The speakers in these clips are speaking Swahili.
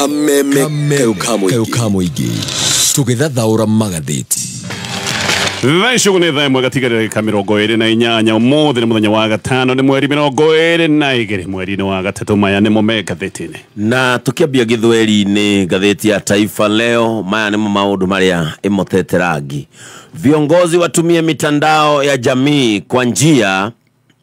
kameme kayukamo igi tugithathaura magatheti Vaishugune thae mwega tigare kamirongo ere na inyanya umuthi ni muthenya wa gatano ni mweri mirongo ere na igiri mweri ni wa gatatu maya ni mume gathetini na tukiambia githweri ni gatheti ya Taifa Leo. Maya ni maundu maria imotete rangi. Viongozi watumie mitandao ya jamii kwa njia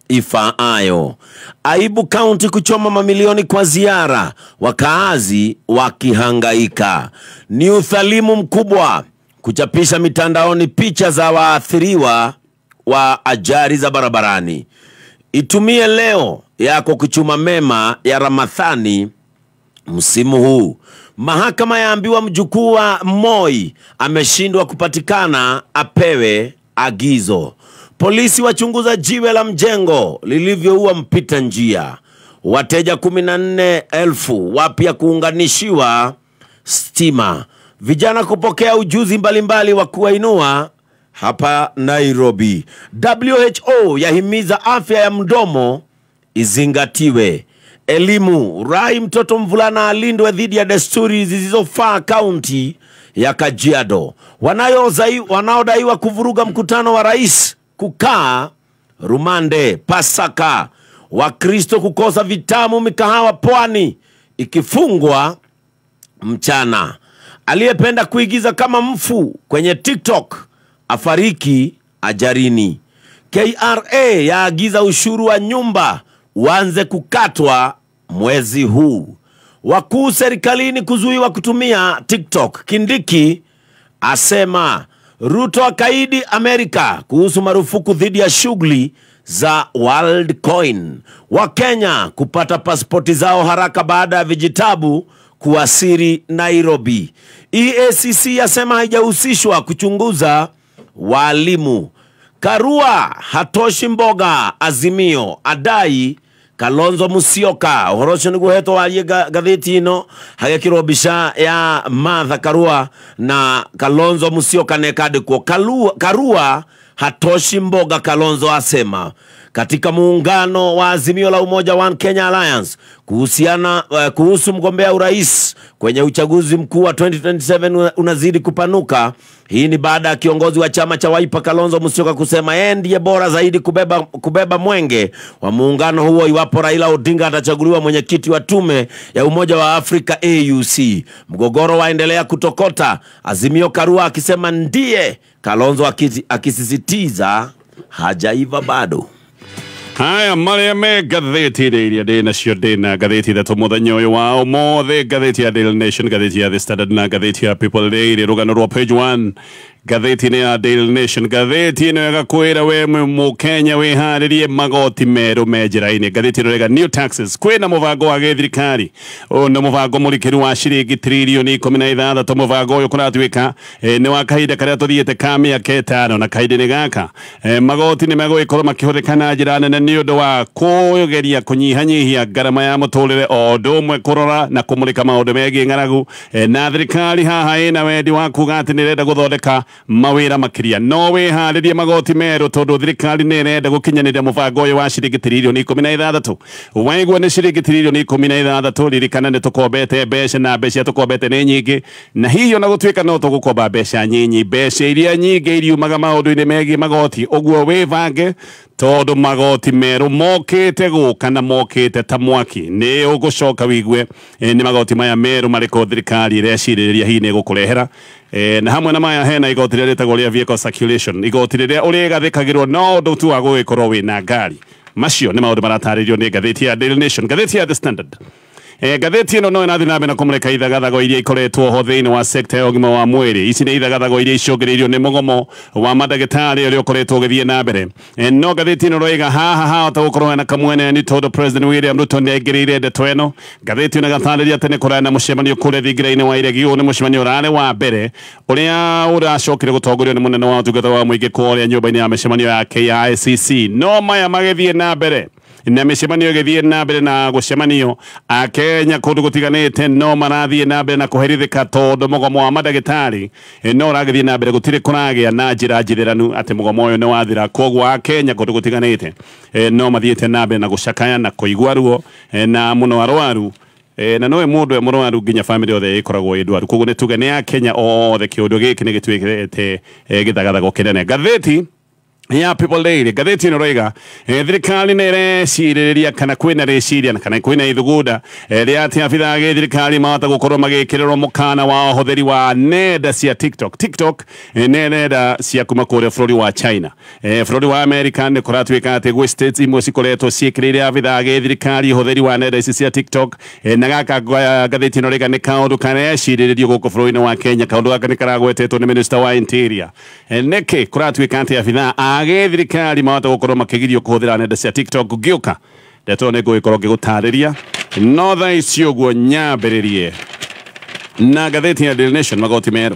ifaayo. Aibu County kuchoma mamilioni kwa ziara, wakaazi wakihangaika. Ni uthalimu mkubwa kuchapisha mitandaoni picha za waathiriwa wa ajali za barabarani. Itumie leo yako kuchuma mema ya Ramadhani msimu huu. Mahakama yaambiwa mjukuu wa Moi ameshindwa kupatikana apewe agizo. Polisi wachunguza jiwe la mjengo lilivyoua mpita njia. Wateja 14,000 wapya kuunganishiwa stima. Vijana kupokea ujuzi mbalimbali wa kuwainua hapa Nairobi. WHO yahimiza afya ya mdomo izingatiwe. Elimu, rai mtoto mvulana alindwe dhidi ya desturi zisizofaa kaunti ya Kajiado. Wanaodaiwa kuvuruga mkutano wa rais kukaa rumande. Pasaka, Wakristo kukosa vitamu mikahawa pwani ikifungwa mchana. Aliyependa kuigiza kama mfu kwenye TikTok afariki ajarini. KRA yaagiza ushuru wa nyumba uanze kukatwa mwezi huu. Wakuu serikalini kuzuiwa kutumia TikTok. Kindiki asema Ruto akaidi Amerika kuhusu marufuku dhidi ya shughuli za Worldcoin. Wakenya kupata pasipoti zao haraka baada ya vijitabu kuwasiri Nairobi. EACC yasema haijahusishwa kuchunguza walimu. Karua hatoshi mboga Azimio adai Kalonzo Musyoka. Horosho niguheto walie gatheti ino hagekirobisha ya Martha Karua na Kalonzo Musyoka nekadikwo. Karua hatoshi mboga, Kalonzo asema. Katika muungano wa Azimio la Umoja One Kenya Alliance kuhusu mgombea urais kwenye uchaguzi mkuu wa 2027 unazidi kupanuka. Hii ni baada ya kiongozi wa chama cha Wiper Kalonzo Musyoka kusema yeye ndiye bora zaidi kubeba mwenge wa muungano huo iwapo Raila Odinga atachaguliwa mwenyekiti wa tume ya Umoja wa Afrika AUC. Mgogoro waendelea kutokota, Azimio Karua akisema ndiye, Kalonzo akisisitiza hajaiva bado. Haya maria me gatheti iria dena cio dena gatheti da muthenya uyu wa umothe gatheti ya Daily Nation, gatheti ya The Standard na gatheti ya People Daily rugano rwa page 1. Gatheti ni ya Daily Nation, gatheti no gakwira we mukenya we haririe magoti meru mejiraini. Gatheti rega new taxes kwina muvango wa thirikari na muvango mulikiru wa shiringi trilioni 16 muvango uyu kuratwika ni wa kahinda karia tuthiete ka miaka 5 na kahinda ni gaka magoti ni megwikorwo makihurika na njira nene ni undu wa kugeria kunyihanyihia garama ya muturire o ndumwe kurora na kumulika maundu megi ngaragu na thirikari haha ina wendi wa kuga ati nirenda guthondeka mawira makiria. No we haririe magoti meru tondu thirikari nirenda gukinyanira muvango uyu wa shiringi trilioni 16. Waigwa ni shiringi trilioni 16 ririkana ni tukombete mbeca na mbeca tukombete ni nyingi, na hiyo na gutwika no tugukomba mbeca nyinyi, mbeca iria nyingi iriumaga maundu-ini megi magoti. Uguo wivange tondu magoti meru mokite guka na mokite ta mwaki. Ni ugucoka wigwe ni magoti maya meru mariko thirikari ireciriria hi ni gukurehera na hamwe na maya hena igoti riria ritagwo ria vehicle circulation, igoti riria urigathikagirwo no ndu tu wa gugikorwo wina ngari. Macio ni maundu marataririo ni gatheti ya Daily Nation. Gatheti ya The Standard, gatheti ino no inathi nabe na kumuleka ithagathago iria ikoretwo ho thiini wa sekta ya ugima wa mwiri. Ici ni ithagathago iria icungiriirio ni mugomo wa madagitari uria ukoretwo ugithie na mbere. No gatheti ino roiga haha ta gukorwo na kamwene ni tondu President William Ruto ni aingirire ndeto ino. Gatheti ino gatariria tene kurana mucemanio kure thingiraini wa iregio ni mucemanio urare wa mbere uria uracokire gutongorio ni munene wa utungata wa muingi kuria nyumba-ini ya micemanio ya KICC. No maya magithie na mbere na micemanio githie na mbere na gucemanio Akenya kundu gutiganite no marathie na mbere na kuherithika tondu mugomo wa madagitari no ragithie na mbere gutire kuragia na njira njithiranu ati mugomo uyu ni wathira. Koguo Akenya kundu gutiganite no mathiete na mbere na gucakaya na kuigwa ruo na muno arwaru na noe mundu e murwaru nginya family othe ikoragwo indwaru koguo ni tuge ni ya Kenya othe kiundu giki ni gitwikite githagathago kinene gatheti ya People Daily gatheti ino roiga thirikari nere ciririria kana kwina reciria kana kwina ithuguda ria ati abitha ge thirikari mahota gukorwo magikirerwo mukana wa huthiri wa nenda cia TikTok nenda cia kuma kuria bururi wa China bururi wa America ni kuratwika ati gwe states imwe cikoretwo ciikirire abitha ge thirikari huthiri wa nenda ici cia TikTok na gaka gatheti ino roiga ni kaundu kana ciriririo guku bururi wa Kenya kaundu gaka ni karagwetetwo ni Minister wa Interior niki kuratwika ati abitha age thirikari mahota gukorwo makigirio kuhuthira nenda cia TikTok giuka ndeto ni guikorwo ngigutariria no tha icio guo nyambiririe na gatheti ya Daily Nation magoti mero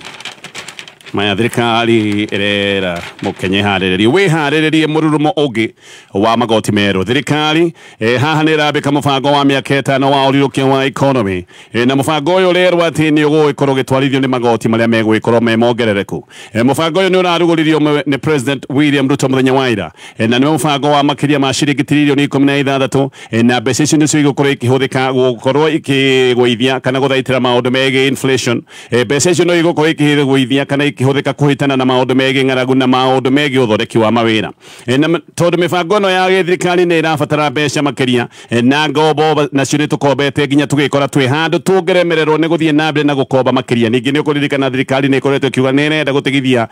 maya thirikari irera mukenye hariririe wiharirie mururumo ungi wa magoti mero thirikari haha ni rabika mubango wa miaka 5 wa urirukia wa economy na mubango uyu lerwa ati ni uguikorwo gitwarithio ni magoti maria meguikorwo me mongerereku mubango uyu ni uraruguririo ni President William Ruto muthenya wa ira na ni mubango wa makiria ma ciringi tiririoni 16 na mbeca icio nicio igukorwo ikihuthika gukorwo ikigweithia kana guthaitira maundu megi inflation mbeca icio no igukorwo ikigweithia kana huthika kuhitana na maundu megi ngaragu na maundu megi uthoreki wa mawira na tondu mibango no ya thirikari ni irabatara mbeca makiria na ngombo na cio ni tukombete nginya tugikora twi handu tungeremererwo ni guthie na mbere na gukomba makiria ningi ni ukuririkana thirikari ni ikoretwo kiuga ni irenda gutigithia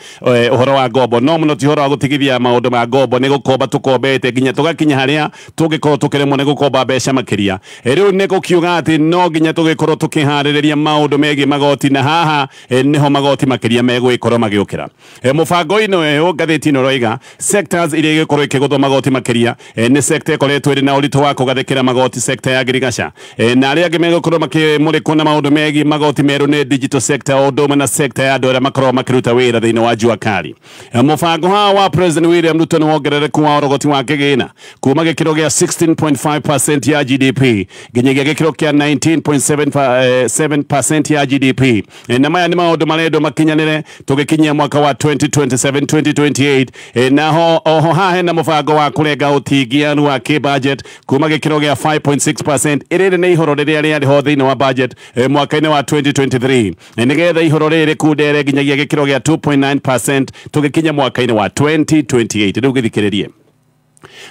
uhoro wa ngombo no muno ti uhoro wa gutigithia maundu ma ngombo ni gukomba tukombete nginya tugakinya haria tungikorwo tukiremwo ni gukomba mbeca makiria riu ni gukiuga ati no nginya tugikorwo tukihariria maundu megi magoti na haha niho magoti makiria megwikorwo magiukira mubango ino gatheti ino roiga sectors iria igikorwo ikiguthwo magoti makiria ni sector ikoretwo iri na uritu wa kugathikira magoti sector ya girigasha na aria angi megukorwo makimurikwo na maundu megi magoti meru ni digital sector odoma na sector ya andu aria makorwo makiruta wira thiini wa jua kari mubango wa President William Ruto ni wongerereku wa urogoti wa kigina kuma gikiro gia 16.5% ya GDP nginyagia gikiro kia 19.7% ya GDP na maya ni maundu marendo makinyanire tugikinyia mwaka wa 2027-2028 naho oho hahe na mubango wa kurenga utingia wa budget kuma gikiro gia 5.6% irire ni ihoro riria riariho thiini wa budget mwaka-ini wa 2023 nigetha ihoro riri kundere nginyagia gikiro gia 2.9% tugikinya mwaka-ini wa 2028 riu githikiririe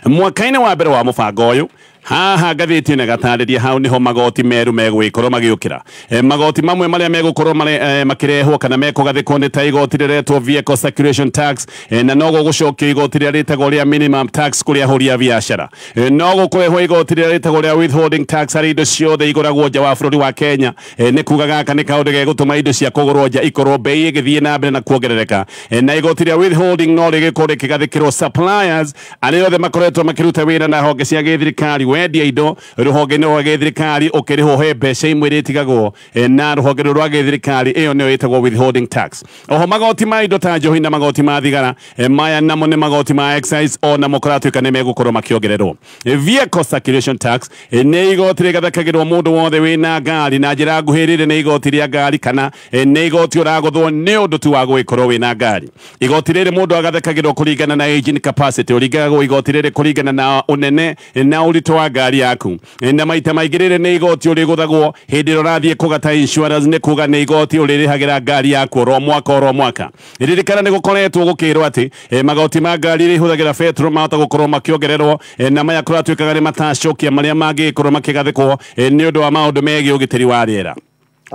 mwaka-ini wa mbere wa mubango uyu haha gatheti na gatariria hau niho magoti meru megwikorwo magiukira magoti mamwe maria megukorwo makirehwo kana mekugathikwo ni ta igoti riretwo vehicle circulation tax na no gucokio igoti riria ritagwo ria minimum tax kuria huria biashara no gukurehwo igoti riria ritagwo ria withholding tax hari indo ciothe iguragwo nja wa bururi wa Kenya ni kuga gaka ni kaundu gegutuma indo cia kugurwo nja ikorwo bei igithie na mbere na kuongerereka na igoti ria withholding no rigikorwo rikigathikirwo suppliers aria othe makoretwo makiruta wira na honge cia githirikari wendia indo ruhonge-ini rwa githirikari ukiriho he mbeca imwe ritigagwo na ruhonge rwa githirikari iyo niyo itagwo withholding tax oho magoti ma indo ta njohi na magoti ma thigara maya namo ni magoti ma excise ona mukoratuika ni megukorwo makiongererwo vehicle circulation tax ni igoti rigathakagirwo mundu wothe wina ngari na njira nguhirire ni igoti ria ngari kana ni igoti uraguthwo ni undu tu wa gwikorwo wina ngari igoti riri mundu agathakagirwo kuringana na engine capacity uringagwo igoti riri kuringana na unene na uritu wa ngari yaku na maita maigirire ni igoti uriguthagwo hindi urathie kugata insurance ni kuga ni igoti uririhagira ngari yaku ro mwaka ririkana ni gukoretwo gukirwo ati magoti ma ngari rihuthagira petrol mahota gukorwo makiongererwo na maya kuratuikaga ni matacokia maria mangikorwo makigathikwo ni undu wa maundu megi ugitiri wa riera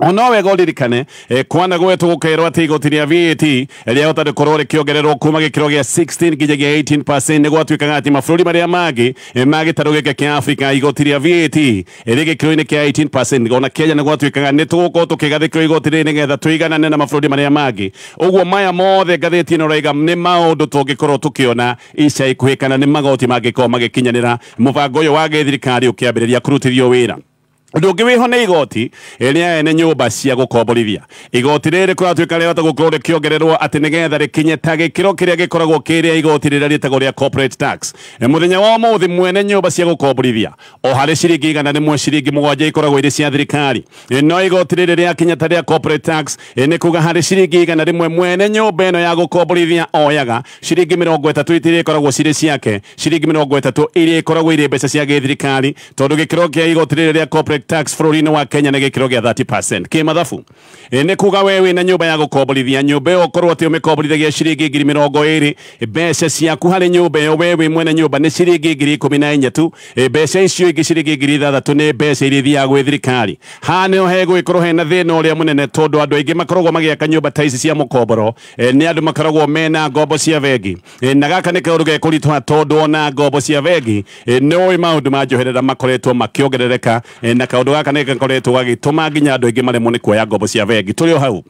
ono wega uririkane kwana gwetu gukerwo ati igoti ria VAT riahota gukorwo rikiongererwo kuma gikiro gia 16 nginyagia 18% ni gwatuikaga ati mabũrũri maria mangi magitaro gĩkĩ kia Africa igoti ria VAT rigikiro-ini kia 18% ona Kenya ni gwatuikaga ni tugukorwo tukigathikwo igoti riri nigetha tuiganane na mabũrũri maria mangi uguo maya mothe ngathĩti ĩno raiga ni maundu tungikorwo tukiona ica ikuhĩ kana ni magoti mangikorwo magikinyanira mubango uyu wa gĩthirikari ukiambĩrĩria kurutithio wĩra ndungi wiho ni igoti iria ene nyumba cia gukomborithia igoti riri kuratuika rihota gukorwo rikiongererwo ati nigetha rikinye ta gikiro kiria gikoragwo kiria igoti riria ritagwo ria corporate tax muthenya wa umuthi mwene nyumba cia gukomborithia o hari ciringi igana rimwe ciringi 7 ikoragwo iri cia thirikari no igoti riri ria kinya ta ria corporate tax ni kuga hari ciringi igana rimwe mwene nyumba ino ya gukomborithia oyaga ciringi 30 itiria ikoragwo ciri ciake ciringi 30 iria ikoragwo iri mbeca cia githirikari tondu gikiro kia igoti riri ria corporate tax bũrũri-inĩ wa Kenya nĩ gĩkĩro gĩa 30%. Kĩ mathabu nĩ kuga we wĩna nyũmba ya gũkomborithia, nyũmba ĩyo ũkorwo atĩ ũmĩkomborithagia ciringi 20,000, mbeca ciaku harĩ nyũmba ĩyo we wĩ mwene nyũmba nĩ ciringi 14,000 tu. Mbeca icio ingĩ ciringi 6,000 nĩ mbeca iria ithiaga gwĩ thirikari. Haha nĩho hegũgĩkorwo hena thĩna ũrĩa mũnene, tondũ andũ aingĩ makoragwo magĩaka nyũmba ta ici cia mũkomboro nĩ andũ makoragwo mena ngombo cia bengi, na gaka nĩ kaũndũ gekũritũha tondũ ona ngombo cia bengi nĩũĩ maũndũ ma njoherera makoretwo makĩongerereka, na kaũndũ gaka nĩ gakoretwo gagĩtũma nginya andũ aingĩ maremwo nĩ kuoya ngombo cia bengi. Tũrĩ o hau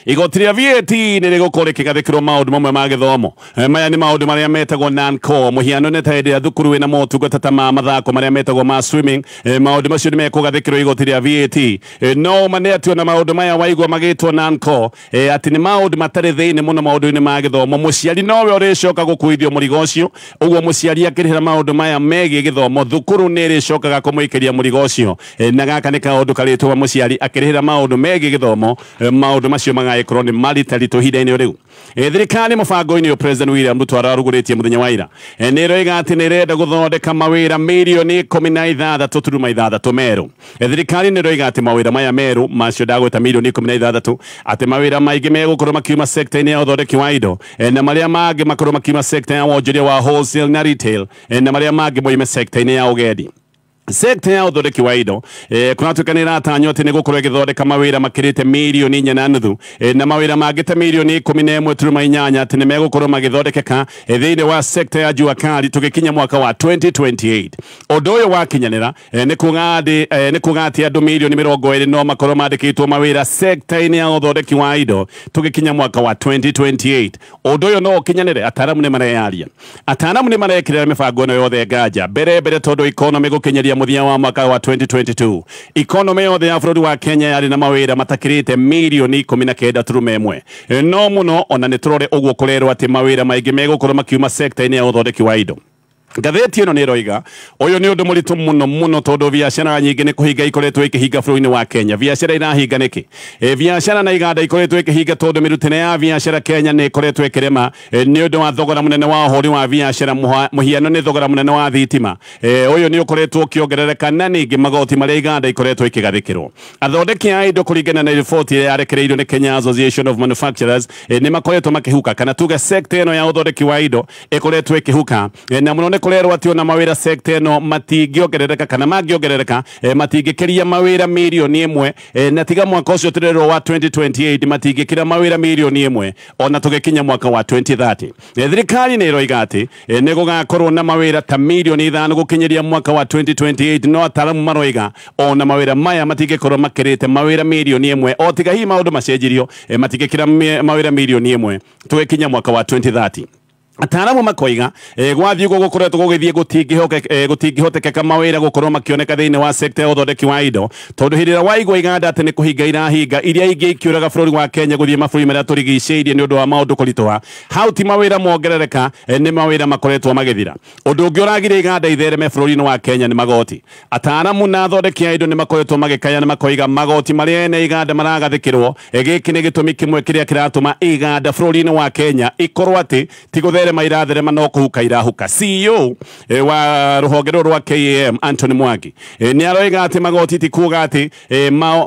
igoti rĩa VAT nĩ rĩgũkorwo rĩkĩgathĩkĩrwo maũndũ mamwe ma gĩthomo. Maya nĩ maũndũ marĩa metagwo non-core, mũhiano nĩ ta hĩndĩ ĩrĩa thukuru wĩna motungata ta ma mathako marĩa metagwo ma swimming. Maũndũ macio nĩ mekũgathĩkĩrwo igoti rĩa VAT. No ma nĩ atĩ ona maũndũ maya waigua magĩtwo non-core atĩ nĩ maũndũ matarĩ thĩinĩ mũno maũndũ-inĩ ma gĩthomo. Mũciari nowe ũrĩcoka gũkuithio mũrigo ũcio, ũguo mũciari akĩrĩhĩra maũndũ maya megiĩ gĩthomo, thukuru nĩ ĩrĩcokaga kũmũikĩria mũrigo ũcio. Na gaka nĩ kaũndũ karĩtũma mũciari akĩrĩhĩra maũndũ megiĩ gĩthomo, maũndũ macio magagĩkorwo nĩ maritaritũ ihinda-inĩ rĩu. Thirikari mũbango-inĩ ũyũ President William Ruto ararugũrĩtie mũthenya wa ira nĩ ĩroiga atĩ nĩ ĩrenda gũthondeka mawĩra mirioni 16.6 merũ. Thirikari nĩ ĩroiga atĩ mawĩra maya merũ macio ndagweta mirioni 16 atĩ mawĩra maingĩ megũkorwo makiuma sekta-inĩ ya ũthondeki wa indo, na marĩa mangĩ makorwo makiuma sekta ya wonjoria wa wholesale na retail, na marĩa mangĩ moime sekta-inĩ ya ũgendi. Sekta ya ũthondeki wa indo kũratuĩka nĩ ĩratanywo atĩ nĩ gũkorwo ĩgĩthondeka mawĩra makĩrĩte mirioni 4.5, na mawĩra mangĩ ta mirioni 11.8 atĩ nĩ megũkorwo magĩthondekeka thĩinĩ wa sekta ya jua kali tũgĩkinya mwaka wa 2028. Ũndũ ũyũ wakinyanĩra nĩ kuga atĩ andũ mirioni 20 no makorwo mandĩkĩtwo mawĩra sekta-inĩ ya ũthondeki wa indo tũgĩkinya mwaka wa 2028. Ũndũ ũyũ no ũkinyanĩre, ataramu nĩ mareyaria, ataramu nĩ marekĩrĩra mĩbango ĩno yothe nganja mbere tondũ economy gũkinyaria muthia wa mwaka wa 2022 economy yothe ya bũrũri wa Kenya yarĩ na mawĩra matakĩrĩte mirioni 19.1. No mũno ona nĩ tũrore ũguo kũrerwo atĩ mawĩra maingĩ megũkorwo makiuma sekta-inĩ ya ũthondeki wa indo. Ngathĩti ĩno nĩ ĩroiga ũyũ nĩ ũndũ mũritũ mũno tondũ biacara nyingĩ nĩ kũhinga ikoretwo ikĩhinga bũrũri-inĩ wa Kenya. Biacara irahinga nĩkĩ? Biacara na iganda ikoretwo ikĩhinga tondũ mĩrutĩre ya biacara Kenya nĩ ikoretwo ĩkĩrema nĩ ũndũ wa thogora mũnene wa ũhũri wa biacara, mũhiano nĩ thogora mũnene wa thitima. Ũyũ nĩ ũkoretwo ũkĩongerereka, na ningĩ magoti marĩa iganda ikoretwo ikĩgathĩkĩrwo. Athondeki a indo kũringana na riboti ĩrĩa yarekereirio nĩ Kenya Association of Manufacturers nĩ makoretwo makĩhuka, kana tuge sekta ĩno ya ũthondeki wa indo ĩkoretwo ĩkĩhuka, na mũno kũrerwo atĩ ona mawĩra sekta ĩno matingĩongerereka, kana mangĩongerereka matingĩkĩria mawĩra mirioni 1, na tiga mwaka ũcio tũrerwo wa 2028 matingĩkĩra mawĩra mirioni 1 ona tũgĩkinya mwaka wa 2030. Thirikari nĩ ĩroiga atĩ nĩ gũgakorwo na mawĩra ta mirioni 5 gũkinyeria mwaka wa 2028, no ataramu maroiga ona mawĩra maya matingĩkorwo makĩrĩte mawĩra mirioni 1, o tiga hihi maũndũ macenjirio matingĩkĩra mawĩra mirioni 1 tũgĩkinya mwaka wa 2030. Ataramu makoiga gwathiĩ gũkoretwo gũgĩthiĩ gũtingĩhotekeka mawĩra gũkorwo makĩoneka thĩinĩ wa sekta ya ũthondeki wa indo, tondũ hĩndĩ ĩrĩa waigua iganda atĩ nĩ kũhinga irahinga iria ingĩ ikĩũraga bũrũri wa Kenya gũthiĩ mabũrũri marĩa tũrigicĩirie nĩ ũndũ wa maũndũ kũritũha, hau ti mawĩra mongerereka, nĩ mawĩra makoretwo magĩthira. Ũndũ ũngĩ ũragire iganda ithereme bũrũri-inĩ wa Kenya nĩ magoti. Ataramu na athondeki a indo nĩ makoretwo magĩkaya na makoiga magoti marĩa ene iganda maragathĩkĩrwo, gĩkĩ nĩ gĩtũmi kĩmwe kĩrĩa kĩratũma iganda bũrũri-inĩ wa Kenya ikorwo atĩ ti iratherema no kũhuka irahuka. CEO wa rũhonge rũrũ rwa KAM Anthony Mwangi nĩ aroiga atĩ magoti ti kuga atĩ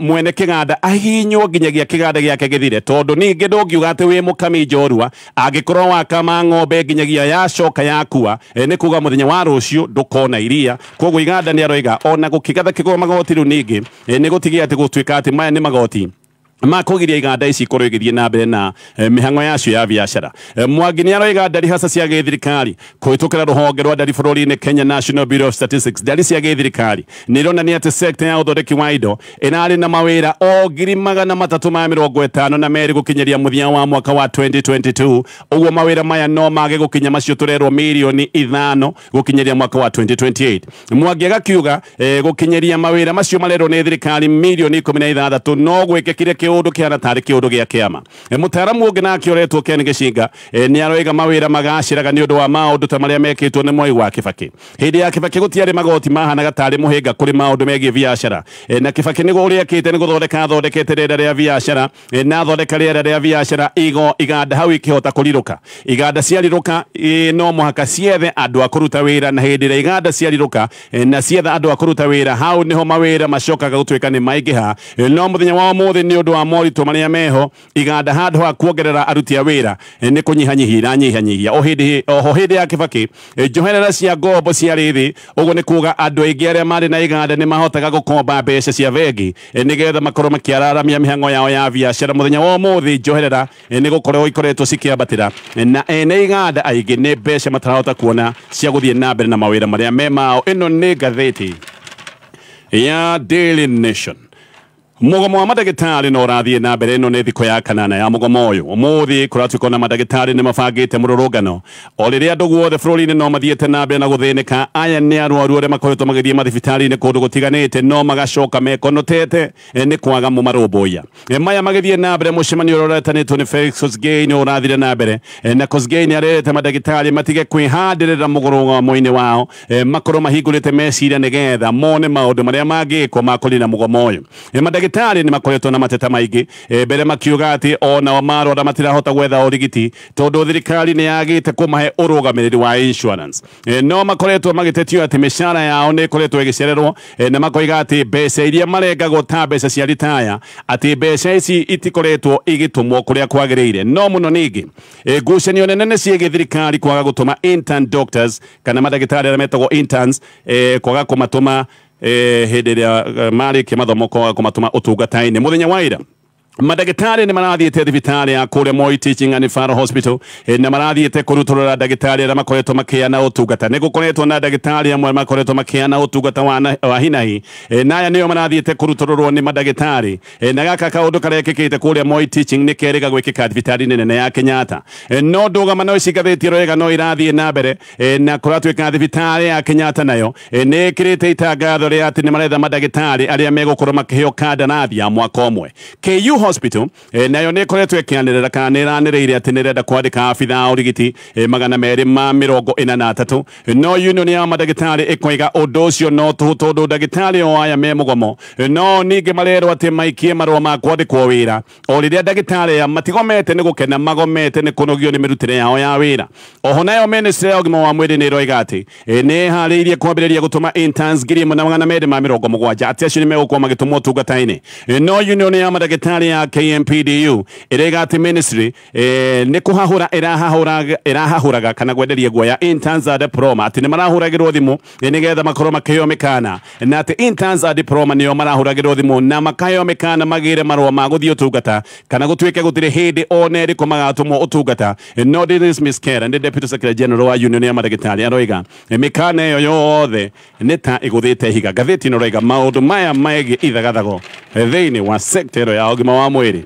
mwene kĩganda ahinywo nginyagia kĩganda gĩake gĩthire, tondũ ningĩ ndũngiuga atĩ wĩ mũkami njorua angĩkorwo wakama ng'ombe nginyagia yacoka yakua, nĩ kuga mũthenya wa rũciũ ndũkona iria. Koguo iganda nĩ aroiga ona gũkĩgathĩkĩrwo magoti rĩu ningĩ nĩ gũtigia atĩ gũtuĩka atĩ maya nĩ magoti makũgiria iganda ici ikorwo igĩthiĩ na mbere na mĩhang'o yacio ya biacara. Mwangi nĩ aroiga ndari hasa cia gĩthirikari kũhĩtũkĩra rũhonge rwa ndari bũrũri-inĩ Kenya National Bureau of Statistics, ndari cia gĩthirikari nĩ ironania atĩ sekta ya ũthondeki wa indo ĩrarĩ na mawĩra o 352 gũkinyeria mũthia wa mwaka wa 2022. Ũguo mawĩra maya no mage gũkinya macio tũrerwo mirioni 5 gũkinyeria mwaka wa 2028. Mwangi agakiuga gũkinyeria mawĩra macio marerwo nĩ thirikari mirioni 16 no gwĩkĩkire kiundu kiana tari kiundu gia kiama mutaramu ungi nake uretwo Ken Gicinga ni aroiga mawira magaciraga ni undu wa maundu ta maria mekitwo ni Mwai wa Kibaki hindi ya Kibaki gutiari magoti mahanaga tari muhinga kuri maundu megie biashara na Kibaki nigo uria kite ni thondekete rĩera rĩa biashara na thondeka rĩera rĩa biashara iganda hau ikihota kuriruka iganda ciariruka no muhaka ciethe andu a kuruta wira na hindi ĩrĩa iganda ciariruka na cietha andu a kuruta wira hau niho mawira macokaga gutwika ni maingiha no muthenya wa umuthi ni undu wa moritu maria meho iganda handu ha kuongerera aruti a wira ni kunyihanyihia oho hindi ya Kibaki njoherera cia ngombo ciarĩ thĩ ũguo nĩ kuga andu aingĩ arĩa marĩ na iganda nĩ mahotaga gũkomba mbeca cia bengi nigetha makorwo makiararamia mihango yao ya biashara muthenya wa umuthi njoherera ni gukorwo ikoretwo cikiambatira na ene iganda aingĩ nĩ mbeca matarahota kuona cia guthie na mbere na mawira maria me mao ino nĩ ngathĩti ya Daily Nation mugomo wa madagitari no rathie na mbere no ne thiko ya kanana ya mugomo uyu umuthi kuratuko na madagitari ni mabangite mururugano o riria andu guothe bururi-ini no mathiete na mbere na guthinika aya ni arwaru aria makoretwo magithie mathibitari-ini kundu gutiganite no magacoka mekonotete ni kwaga mumarumbuia maya magithie na mbere mucemanio uroretanitwo ni Felix Kosgei ni urathire na mbere na Kosgei ni arete madagitari matige kwihandirira mugomo-ini wao makorwo mahingurite meciria nigetha mone maundu maria mangikwo makurina mugomo uyu madagitari ni makoretwo na mateta maingi mbere makiuga ati ona marwara matirahota gwetha urigiti tondu thirikari ni yagite kumahe urugamiriri wa insurance no makoretwo magitetio ati mishara yao ni koretwo igicererwo na makoiga ati mbeca iria marengagwo ta mbeca cia ritaya ati mbeca ici itikoretwo igitumwo kuria kwagiriire no muno ningi ngucanio nene ni ciĩgiĩ thirikari kwaga gutuma intern doctors kana madagitari aria metagwo interns kwaga kumatuma hindi ĩrĩa marĩkia mathomo kwaga kumatuma utungata-ini muthenya wa ira madagitari ni marathiete thibitari ya kure Moi Teaching and Referral Hospital na marathiete kuruturura dagitari aria makoretwo makiana utungata ni gukoretwo na dagitari amwe makoretwo makiana utungata wa hinahi na aya nio marathiete kurutururwo ni madagitari na gaka kaundu karekekite kure Moi Teaching ni kerega gwikika thibitari nene ya Kenyatta no ndugama no cigathĩtie roiga no irathie na mbere na kuratwika thibitari ya Kenyatta nayo ni kirite itangatho ria ati ni maretha madagitari aria megukorwo makiheo kandarathi ya mwaka umwe KU Hospital nayo nä koretwo ikianirira kana nä ranä ati nä renda kwandika abitha urigiti 243 no union ya madagitari ikoiga undu ucio no tondu ndagitari o aya me mugomo no ningi marerwo ati maikie marwa ma kwandikwo wira o riria ndagitari ya matigomete ni gukena magomete ni kunogio ni mirutire yao ya wira oho nayo ministry ya ugima wa mwiri ni roiga ati ni hariirie kwambiriria gutuma interns 2,270 ati acio ni megukwo magitumwo tungata-ini no union ya madagitari ya KMPDU irega ati ministry ni kuhahura irahahuraga kana gwenderia nguo ya interns a diploma ati ni marahuragirwo thimu nigetha makorwo makiheo mikana na ati interns a diploma nio marahuragirwo thimu na makaheo mikana magire marwa ma guthii utungata kana gutwike gutire hindi ona iriku magatumwo utungata no this Miss Kera ndi deputy secretary general wa union ya madagitari aroiga mikana iyo yothe ni ta iguthite higa gatheti no roiga maundu maya maigi ithagathago thiini wa sector ya ugima wa mwiri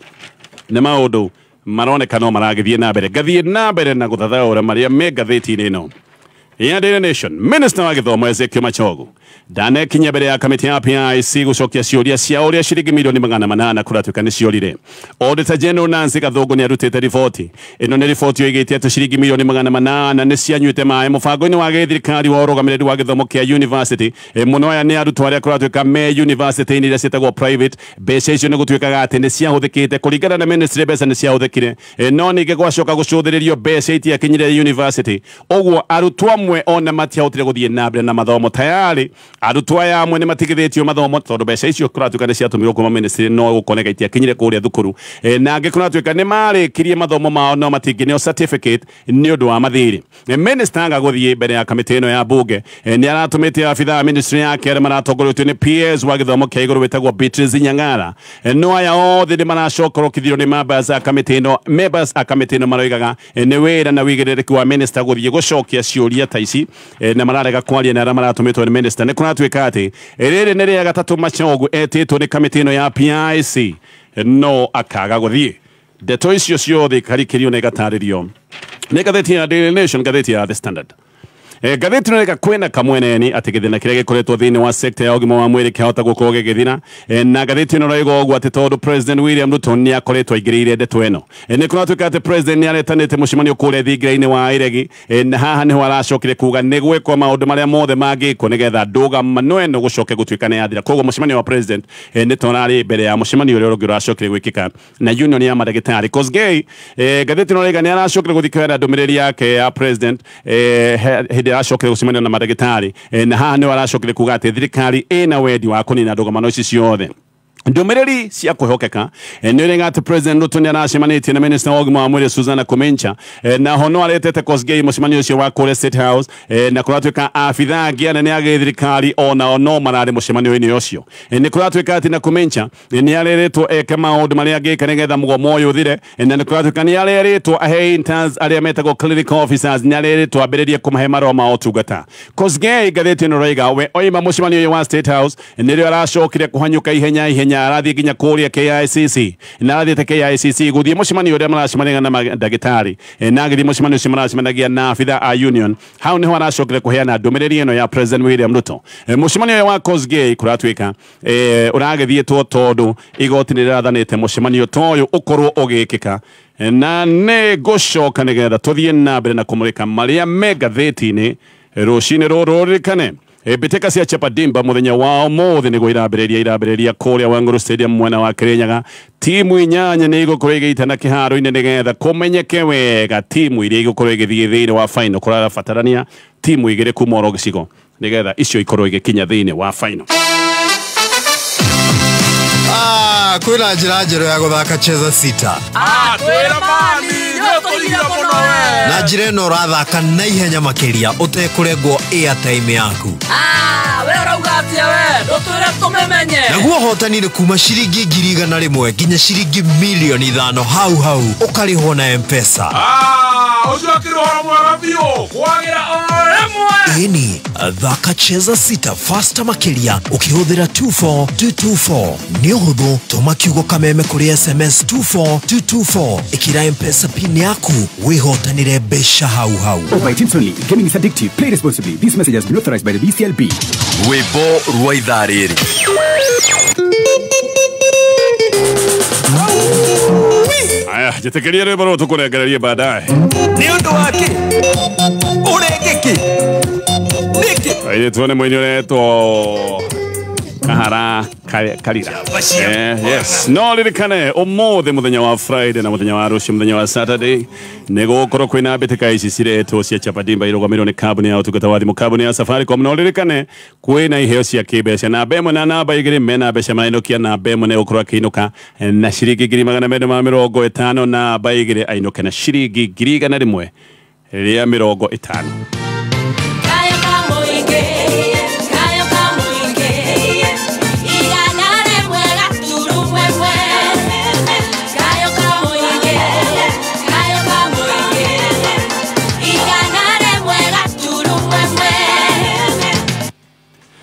nĩ maũndũ maroneka no maragithie na mbere gathie na mbere na guthathaũra maria me ngathĩti-inĩ ĩno ya Daily Nation. Minister wa gĩthomo Ezekiel Machogu ndanekinya mbere ya kamĩtĩ ya PIC gucokia ciũria cia ũrĩa ciringi milioni 800 kuratuĩka nĩ ciorire. Auditor General Nancy Gathũngũ nĩ arutĩte riboti ĩno nĩ riboti yoigĩte atĩ ciringi milioni 800 nĩ cianyuĩte maĩ mũbango-inĩ wa gĩthirikari wa ũrũgamĩrĩri wa gĩthomo kĩa university mũno aya nĩ arutwo arĩa kuratuĩka me university-inĩ iria ciĩtagwo private. Mbeca icio nĩ gũtuĩkaga atĩ nĩ ciahũthĩkĩte kũringana na ministry mbeca nĩ ciahũthĩkire no ningĩ gwacoka gũcũthĩrĩrio mbeca itiakinyire university ũguo arutwo amwe ona matiahotire gũthiĩ na mbere na mathomo tayari arutwo aya amwe nĩ matigithĩtio mathomo tondũ mbeca icio kuratuĩka nĩ ciatũmirwo kuma ministry no gũkoneka itiakinyire kũrĩa thukuru na angĩ kuratuĩka nĩ marĩkirie mathomo mao no matingĩneo certificate nĩ ũndũ wa mathirĩ. Minister agagũthiĩ mbere ya kamĩtĩ ĩno ya bunge nĩ aratũmĩte abitha ministry yake arĩa maratongorĩtio nĩ PS wa gĩthomo kĩa igũrũ wĩtagwo Beatrice Nyang'ara no aya othe nĩ maracokorokithio nĩ members a kamĩtĩ ĩno maroigaga nĩ wĩra na wĩigĩrĩrĩki wa minister gũthiĩ gũcokia ciũria ta ici na mararega kwaria na arĩa maratũmĩtwo nĩ minister nĩ kuratuĩka atĩ rĩrĩ nĩ rĩa gatatũ Machogu etĩtwo nĩ kamĩtĩ ĩno ya PIC no akaga gũthiĩ. Ndeto icio ciothe ikarikĩrio na igatarĩrio nĩ ngathĩti ya Daily Nation, ngathĩti ya The Standard gatheti no rega kwena kamweneni ati githina kiria gikoretwo thiini wa sector ya ugima wa mwiri kihota gukorwo gigithina na gatheti no rega ogwo ati tondu President William Ruto ni akoretwo aigiriire ndeto eno ni kunatuika ati president ni aretanite mucemanio kuria thingira-ini wa iregi na haha niho aracokire kuga ni gwikwo maundu maria mothe mangikwo nigetha ndũgamo eno gucoke gutuika ni yathira koguo mucemanio wa president ni tonari mbere ya mucemanio uria ungi uracokire gwikika na union ya madagitari Kosgei gatheti no rega ni aracokire guthikira ndumiriri yake ya president hindi aracokire gucemania na madagitari na haha niho aracokire kuga ati thirikari ina wendi wa kunina ndũgamo ici ciothe ndumiriri cia kuhokeka ni renga ati president Ruto ni aracemanĩtie na minister wa ugima wa mwĩrĩ Susan Kumincha na hono aretete Kosgei mucemanio ucio wa kũrĩa State House na kuratuika afitha angĩ anene a thirikari ona no mararĩ mucemanio-inĩ ucio ni kuratuika ati na Kumincha ni areretwo eke maũndũ marĩa angĩka nigetha mũgomo ũyũ ũthire na ni kuratuika ni areretwo ahe interns arĩa metagwo clinical officers ni areretwo ambĩrĩrie kũmahe marũa ma ũtungata Kosgei gatheti ĩno roiga we oima mucemanio ũyũ wa State House nĩrĩo aracokire kũhanyũka ihenya arathi ginya kuria KICC na arathi KICC guthie mucemanio uria maracemania na madagitari na agithi mucemanio ucio maracemanagia na afitha a union hau niho aracokire kuheana ndumiriri eno ya President William Ruto mucemanio wa Kosgei kuratuika uragithietwo tondu igoti ni rirathanite mucemanio toyo ukorwo ugikika na ne gucoka nigetha tuthie na mbere na kumurika maria megatheti-ini rucini ruru rikane mbĩtĩka cia Chapadimba muthenya wa ũmũthĩ nĩguo irambĩrĩria kũrĩa Wangũrũ Stadium mwena wa Kĩrĩnyaga timu inyanya nĩ igũkorwo igĩitana kĩharo-inĩ nĩgetha kũmenyeke wega timu iria igũkorwo igĩthiĩ thĩinĩ wa final kũrabatarania timu igĩrĩ kuma oro gĩcigo nĩgetha icio ikorwo igĩkinya thĩinĩ wa final. Kwĩna njĩra njerũ ya gũthaka cheza sita kwĩna mani nĩũkũria mũno we na njĩra ĩno ũrathaka na ihenya makĩria ũtekũrengwo airtime yaku we ũrauga atĩa we ndũtwĩre tũmĩmenye naguo hotani nĩ kuma ciringi 100,000 nginya ciringi 5,000,000 hau ũkarĩhwo na M-Pesa ũcio akĩrwara mwega biũ kwagĩra o rĩmwe ĩni thaka cheza sita faster makĩria ũkĩhũthĩra 24224 nĩ ũhũthũ tũma kiugo kameme kũrĩ SMS 24224 ĩkĩra M-Pesa pin yaku wĩhotanĩre mbeca hau. By Teams only. Gaming is addictive. Play responsibly. This message has been authorized by the BCLB. rwĩmbo rwa ithaa rĩrĩ aya jitekeria rwĩmbo rũrũ tũkũrengererie baadaye Nĩ ũndũ wake ũrengeki nĩkĩ airĩtu nĩ mũini ũretwo Kahara Karira yes no ririkane ũmũthĩ muthenya wa Friday na muthenya wa rũciũ muthenya wa Saturday nĩ gũkorwo kwĩna mbĩtĩka ici ciretwo cia Chapadimba irũgamĩrĩirwo nĩ kambuni ya ũtungata wa thimũ kambuni ya Safaricom no ririkane kwĩna iheo cia kĩmbeca namba ĩmwe na namba igĩrĩ mena mbeca marainũkia namba ĩmwe nĩ gũkorwo akĩinũka na ciringi 250 namba igĩrĩ ainũke na ciringi 100 rĩa 50.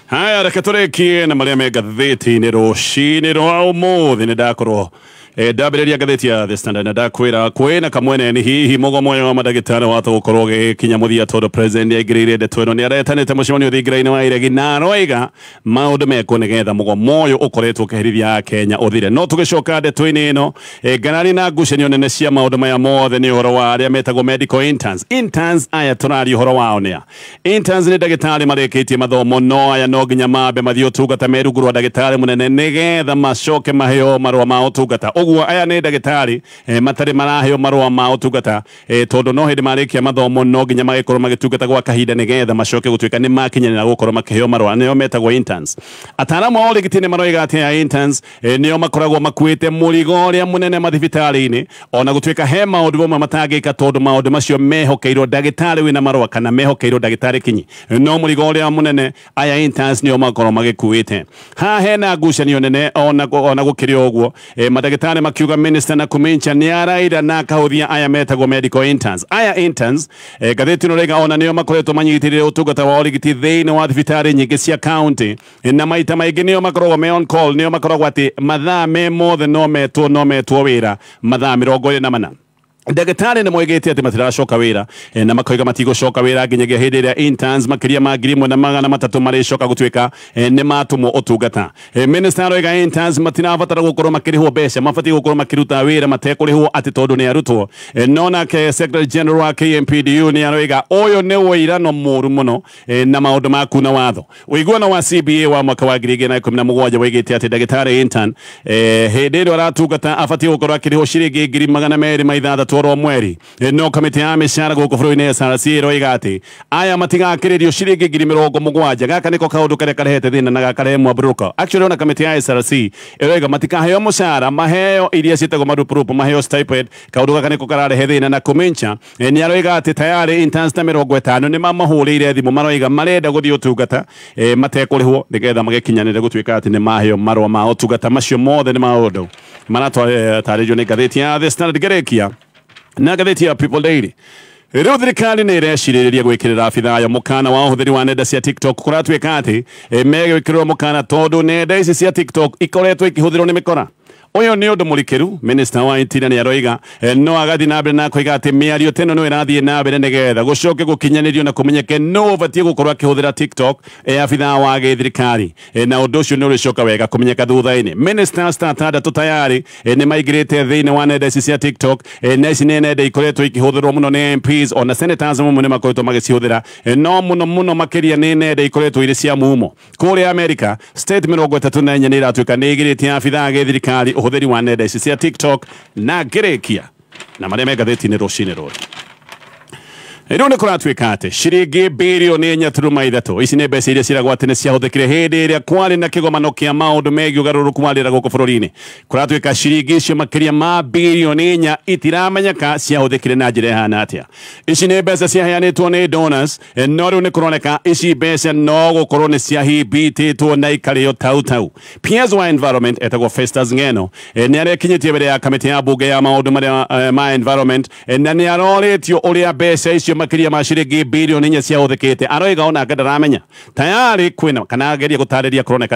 Haya reke tũrĩkie na marĩa me ngathĩti-inĩ rũcinĩ rwa ũmũthĩ nĩ ndakorwo ndambĩrĩria ngathĩti ya The Standard na ndakwĩra kwĩna kamweneni hihi mũgomo wa madagĩtarĩ wata gũkorwo gĩkinya mũthia tondũ president aigĩrĩire ndeto ĩno nĩ aretanĩte mũcemanio thingira-inĩ wa iregi na aroiga maũndũ mekwo nĩgetha mũgomo ũyũ ũkoretwo ũkĩherithia Kenya ũthire no tũgĩcoka ndeto-inĩ ĩno ngarari na ngucanio nene cia maũndũ maya mothe nĩ ũhoro wa arĩa metagwo medical interns aya tũraria ũhoro wao nĩa interns nĩ ndagĩtarĩ marĩkĩtie mathomo no aya no nginya mambe mathiĩ ũtungata merungu rwa ndagĩtarĩ mũnene nĩgetha macoke maheo marũa ma ũtungata ũguo aya nĩ ndagĩtarĩ matarĩ maraheo marũa ma ũtungata tondũ no hĩndĩ marĩkia mathomo no nginya magĩkorwo magĩtungata gwa kahinda nĩgetha macoke gũtuĩka nĩ makinyanĩra gũkorwo makĩheo marũa nĩo metagwo interns ataaramu a ũrigiti nĩ maroiga atĩ aya interns nĩo makoragwo makuĩte mũrigo ũrĩa mũnene mathibitarĩ-inĩ ona gũtuĩka he maũndũ mamwe matangĩka tondũ maũndũ macio mehokeirwo ndagĩtarĩ wĩna marũa kana mehokeirwo ndagĩtarĩ kinyi no mũrigo ũrĩa mũnene aya interns nĩo makorwo magĩkuĩte haha hena ngucanio nene ona gũkĩrĩ ũguo madagĩtarĩ makiuga minister na Kumincha ni araira na akahuthia aya metagwo medical interns aya interns gatheti no rega ona nĩo makoretwo manyitirĩre ũtungata wa ũrigiti thĩinĩ wa thibitarĩ nyingĩ cia county na maita maingĩ nĩo makoragwo me on call nĩo makoragwo atĩ mathaa me mothe no metwo wĩra mathaa 24 ndagĩtarĩ nĩ moigĩte atĩ matiracoka wĩra na makoiga matigũcoka wĩra nginyagia hĩndĩ ĩrĩa interns makĩria ma 1,300 marĩcoka gũtuĩka nĩ matũmwo ũtungata. Minister aroiga interns matirabatara gũkorwo makĩrĩhwo mbeca, mabatiĩ gũkorwo makĩruta wĩra matekũrĩhwo atĩ tondũ nĩ arutwo. No nake Secretary General wa KMPDU nĩ aroiga ũyũ nĩ ũirano mũru mũno na maũndũ ma kuna watho. Ũiguano wa CBA wa mwaka wa 2017 woigĩte atĩ ndagĩtarĩ intern hĩndĩ ĩrĩa aratungata abatiĩ gũkorwo akĩrĩhwo ciringi 2,260 oro mweri. No kamĩtĩ ya mĩcara gũkũ bũrũri-inĩ SRC ĩroiga atĩ aya matigakĩrĩrio ciringi 70,000. Gaka nĩko kaũndũ karĩa karehete thĩna na gakarehe mwambũrũko. Actually ona kamĩtĩ ya SRC ĩroiga matikaheo mũcara, maheo iria ciĩtagwo marupurupu, maheo stipend. Kaũndũ gaka nĩko kararehe thĩna na kũmĩncha nĩ aroiga atĩ tayari interns ta 50 nĩ mamahũrĩire thimũ maroiga marenda gũthiĩ ũtungata matekũrĩhwo nĩgetha magĩkinyanĩre gũtuĩka atĩ nĩ maheo marũa ma ũtungata. Macio mothe nĩ maũndũ maratwarĩrio nĩ ngathĩti ya The Standard Gerekia na ngathĩti ya People Daily. Rĩu thirikari nĩ ĩrecirĩrĩria gwĩkĩrĩra abitha ya mukana wa ũhũthĩri wa nenda cia TikTok kũratuĩka atĩ megwĩkĩrĩrwo mukana tondũ nenda ici cia TikTok ikoretwo ikĩhũthĩrwo nĩ mĩkora. Ũyũ nĩ ũndũ mũrikĩru. Minister wa interior nĩ aroiga no agathiĩ na mbere na koiga atĩ mĩario teno no ĩrathiĩ na mbere nĩgetha gũcoke gũkinyanĩrio na kũmenyeke no ũbatiĩ gũkorwo akĩhũthĩra TikTok abitha wa gĩthirikari na ũndũ ũcio nĩ ũrĩcoka wega kũmenyeka thutha-inĩ. Ministers ta 6 tayari nĩ maingĩrĩte thĩinĩ wa nenda ici cia TikTok na ici nĩ nenda ikoretwo ikĩhũthĩrwo mũno nĩ MPs ona senators mũno nĩ makoretwo magĩcihũthĩra no mũno makĩria nĩ nenda ikoretwo irĩ cia mumo. Kũrĩa America state 34 nĩ iratuĩka nĩ igĩrĩtie abitha gĩthirikari ũhũthĩri wa nenda ici cia TikTok na Gerekia na marĩa me ngathĩti-inĩ rũcinĩ rũrũ. Rĩu nĩ kũratuĩka atĩ ciringi birioni 4.3 ici nĩ mbeca iria ciragwo atĩ nĩ ciahũthĩkire hĩndĩ ĩrĩa kwarĩ na kĩgomano kĩa maũndũ megiĩ ũgarũrũku wa rĩera gũkũ bũrũri-inĩ. Kũratuĩka ciringi icio makĩria ma birioni 4 itiramenyeka ciahũthĩkire na njĩra ĩhana atĩa. Ici nĩ mbeca ciaheanĩtwo nĩ donors no rĩu nĩ kũroneka ici mbeca no gũkorwo nĩ ciahingĩtwo na ikarĩo tau. PS wa environment etagwo Festus Ng'eno nĩ arekinyĩtie mbere ya kamĩtĩ ya mbunge ya maũndũ marĩa ma environment na nĩ arorĩtio ũrĩa mbeca icio makĩria ma ciringi birioni 4 ciahũthĩkĩte. Aroiga ona ndaramenya tayari kwĩna kana ageria gũtarĩria kũroneka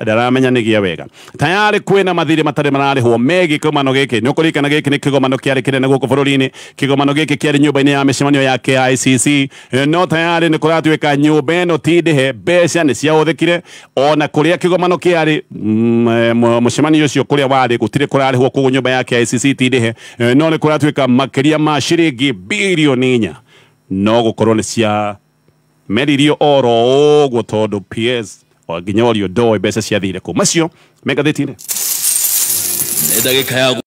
ndaramenya nĩgia wega. Tayari kwĩna mathirĩ matarĩ mararĩhwo megiĩ kĩgomano gĩkĩ. Nĩ ũkũririkana gĩkĩ nĩ kĩgomano kĩarĩ kĩnene gũkũ bũrũri-inĩ. Kĩgomano gĩkĩ kĩarĩ nyũmba-inĩ ya mĩcemanio ya KICC no tayari nĩ kũratuĩka nyũmba ĩno ti ndĩhe, mbeca nĩ ciahũthĩkire ona kũrĩa kĩgomano kĩarĩ mũcemanio ũcio kũrĩa warĩ gũtirĩ kũrarĩhwo koguo nyũmba ya KICC ti ndĩhe no nĩ kũratuĩka makĩria ma ciringi birioni 4 no gũkorwo nĩ cia meririo oro ũguo tondũ PS nginya orio ndoĩ mbeca ciathire kũ. Macio me ngathĩti-inĩ. Nĩ ndagĩka ya